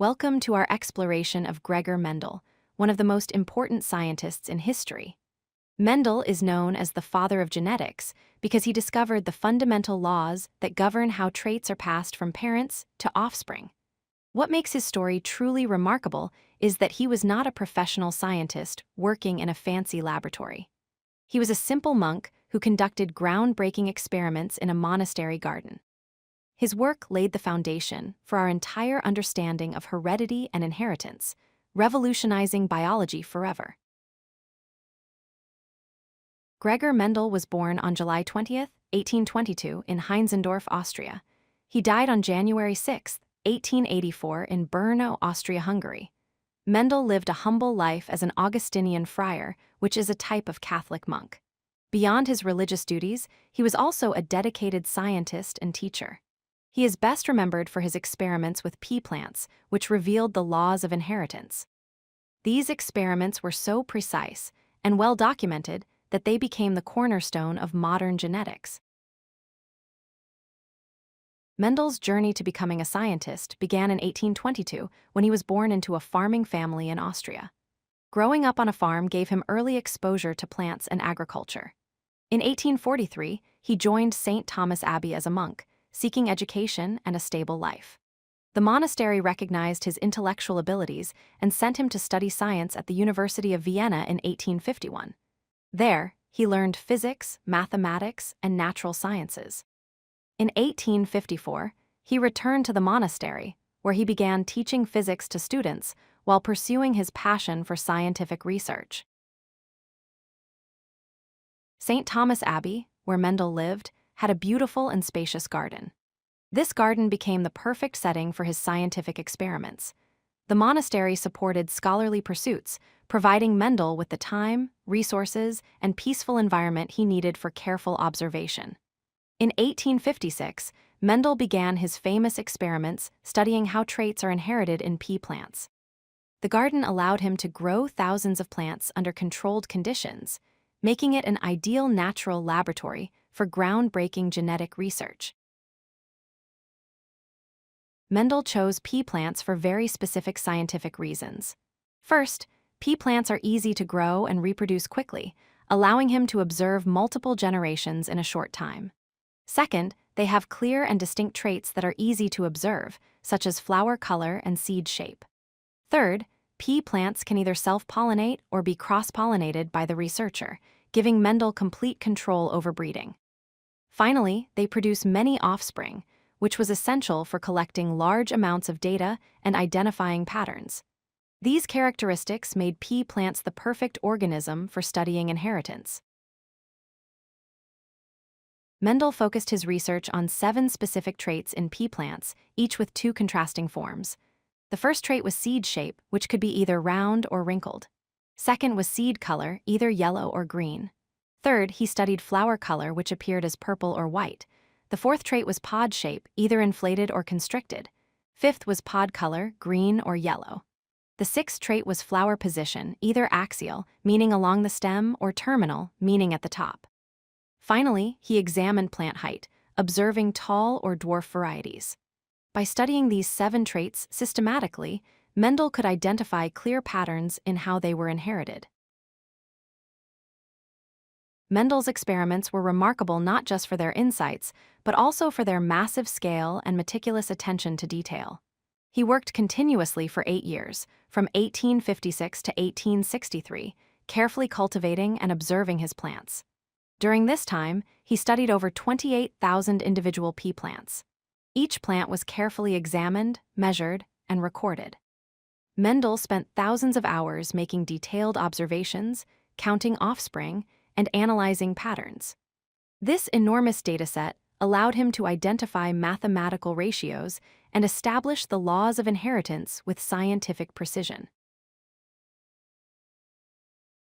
Welcome to our exploration of Gregor Mendel, one of the most important scientists in history. Mendel is known as the father of genetics because he discovered the fundamental laws that govern how traits are passed from parents to offspring. What makes his story truly remarkable is that he was not a professional scientist working in a fancy laboratory. He was a simple monk who conducted groundbreaking experiments in a monastery garden. His work laid the foundation for our entire understanding of heredity and inheritance, revolutionizing biology forever. Gregor Mendel was born on July 20, 1822, in Heinzendorf, Austria. He died on January 6, 1884, in Brno, Austria-Hungary. Mendel lived a humble life as an Augustinian friar, which is a type of Catholic monk. Beyond his religious duties, he was also a dedicated scientist and teacher. He is best remembered for his experiments with pea plants, which revealed the laws of inheritance. These experiments were so precise and well documented that they became the cornerstone of modern genetics. Mendel's journey to becoming a scientist began in 1822 when he was born into a farming family in Austria. Growing up on a farm gave him early exposure to plants and agriculture. In 1843, he joined St. Thomas Abbey as a monk, seeking education and a stable life. The monastery recognized his intellectual abilities and sent him to study science at the University of Vienna in 1851. There, he learned physics, mathematics, and natural sciences. In 1854, he returned to the monastery, where he began teaching physics to students while pursuing his passion for scientific research. St. Thomas Abbey, where Mendel lived, had a beautiful and spacious garden. This garden became the perfect setting for his scientific experiments. The monastery supported scholarly pursuits, providing Mendel with the time, resources, and peaceful environment he needed for careful observation. In 1856, Mendel began his famous experiments studying how traits are inherited in pea plants. The garden allowed him to grow thousands of plants under controlled conditions, making it an ideal natural laboratory for groundbreaking genetic research. Mendel chose pea plants for very specific scientific reasons. First, pea plants are easy to grow and reproduce quickly, allowing him to observe multiple generations in a short time. Second, they have clear and distinct traits that are easy to observe, such as flower color and seed shape. Third, pea plants can either self-pollinate or be cross-pollinated by the researcher, giving Mendel complete control over breeding. Finally, they produce many offspring, which was essential for collecting large amounts of data and identifying patterns. These characteristics made pea plants the perfect organism for studying inheritance. Mendel focused his research on 7 specific traits in pea plants, each with 2 contrasting forms. The first trait was seed shape, which could be either round or wrinkled. Second was seed color, either yellow or green. Third, he studied flower color, which appeared as purple or white. The fourth trait was pod shape, either inflated or constricted. Fifth was pod color, green or yellow. The sixth trait was flower position, either axial, meaning along the stem, or terminal, meaning at the top. Finally, he examined plant height, observing tall or dwarf varieties. By studying these 7 traits systematically, Mendel could identify clear patterns in how they were inherited. Mendel's experiments were remarkable not just for their insights, but also for their massive scale and meticulous attention to detail. He worked continuously for 8 years, from 1856 to 1863, carefully cultivating and observing his plants. During this time, he studied over 28,000 individual pea plants. Each plant was carefully examined, measured, and recorded. Mendel spent thousands of hours making detailed observations, counting offspring, and analyzing patterns. This enormous dataset allowed him to identify mathematical ratios and establish the laws of inheritance with scientific precision.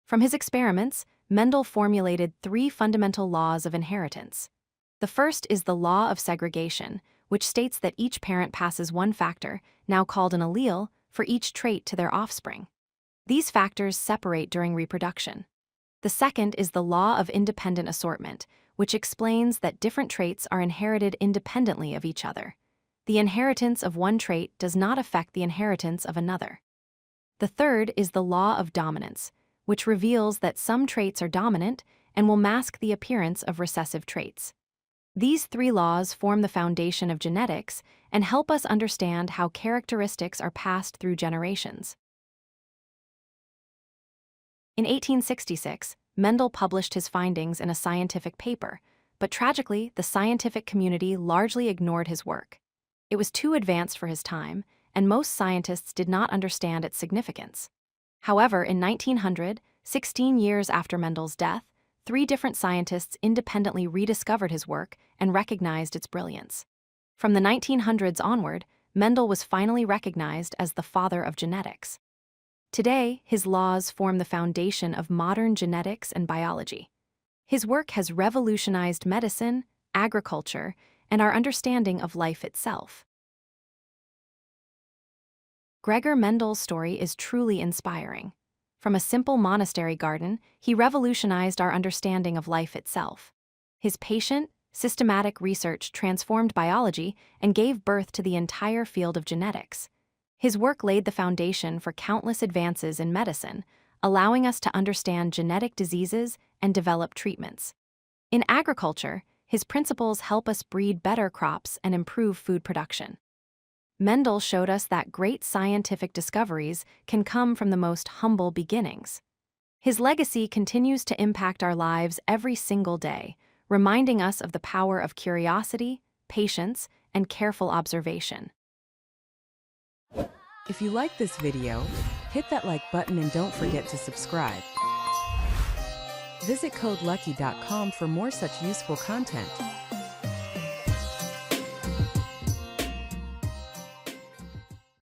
From his experiments, Mendel formulated 3 fundamental laws of inheritance. The first is the law of segregation, which states that each parent passes one factor, now called an allele, for each trait to their offspring. These factors separate during reproduction. The second is the law of independent assortment, which explains that different traits are inherited independently of each other. the inheritance of one trait does not affect the inheritance of another. The third is the law of dominance, which reveals that some traits are dominant and will mask the appearance of recessive traits. These three laws form the foundation of genetics and help us understand how characteristics are passed through generations. In 1866, Mendel published his findings in a scientific paper, but tragically, the scientific community largely ignored his work. It was too advanced for his time, and most scientists did not understand its significance. However, in 1900, 16 years after Mendel's death, 3 different scientists independently rediscovered his work and recognized its brilliance. From the 1900s onward, Mendel was finally recognized as the father of genetics. Today, his laws form the foundation of modern genetics and biology. His work has revolutionized medicine, agriculture, and our understanding of life itself. Gregor Mendel's story is truly inspiring. From a simple monastery garden, he revolutionized our understanding of life itself. His patient, systematic research transformed biology and gave birth to the entire field of genetics. His work laid the foundation for countless advances in medicine, allowing us to understand genetic diseases and develop treatments. In agriculture, his principles help us breed better crops and improve food production. Mendel showed us that great scientific discoveries can come from the most humble beginnings. His legacy continues to impact our lives every single day, reminding us of the power of curiosity, patience, and careful observation. If you like this video, hit that like button and don't forget to subscribe. Visit codelucky.com for more such useful content.